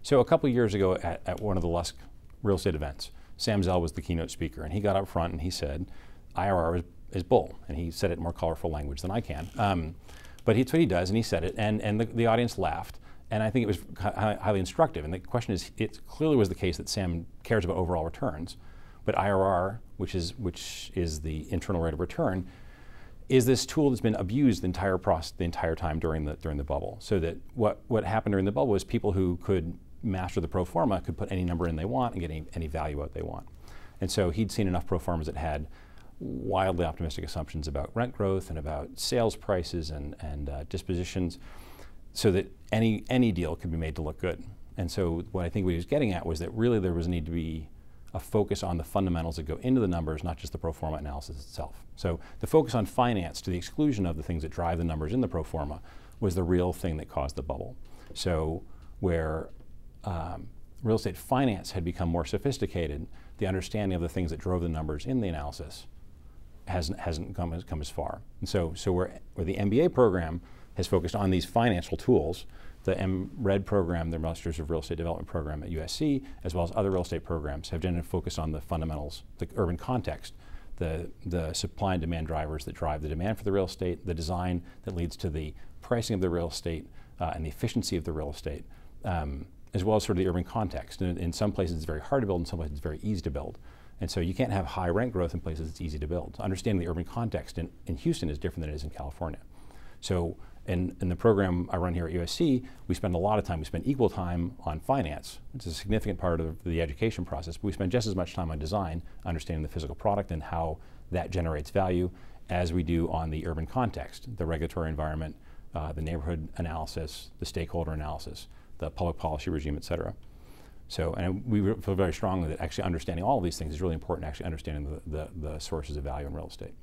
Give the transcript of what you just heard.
So a couple of years ago at one of the Lusk real estate events, Sam Zell was the keynote speaker, and he got up front and he said, IRR is bull. And he said it in more colorful language than I can. But that's what he does, and he said it, and the audience laughed. And I think it was highly instructive. And the question is, it clearly was the case that Sam cares about overall returns, but IRR, which is the internal rate of return, is this tool that's been abused the entire time during the bubble. So that what happened during the bubble was people who could master the pro forma could put any number in they want and get any value out they want. And so he'd seen enough pro formas that had wildly optimistic assumptions about rent growth and about sales prices and dispositions, so that any deal could be made to look good. And so what I think what he was getting at was that really there was a need to be a focus on the fundamentals that go into the numbers, not just the pro forma analysis itself. So the focus on finance to the exclusion of the things that drive the numbers in the pro forma was the real thing that caused the bubble. So where real estate finance had become more sophisticated, the understanding of the things that drove the numbers in the analysis hasn't come as far. And so where the MBA program has focused on these financial tools, the MRED program, the Masters of Real Estate Development program at USC, as well as other real estate programs, have generally focused on the fundamentals, the urban context, the supply and demand drivers that drive the demand for the real estate, the design that leads to the pricing of the real estate, and the efficiency of the real estate, as well as sort of the urban context. And in some places it's very hard to build, in some places it's very easy to build. And so you can't have high rent growth in places it's easy to build. Understanding the urban context in Houston is different than it is in California. So in the program I run here at USC, we spend a lot of time, we spend equal time on finance. It's a significant part of the education process, but we spend just as much time on design, understanding the physical product and how that generates value, as we do on the urban context, the regulatory environment, the neighborhood analysis, the stakeholder analysis, the public policy regime, et cetera. So, and we feel very strongly that actually understanding all of these things is really important, actually understanding the sources of value in real estate.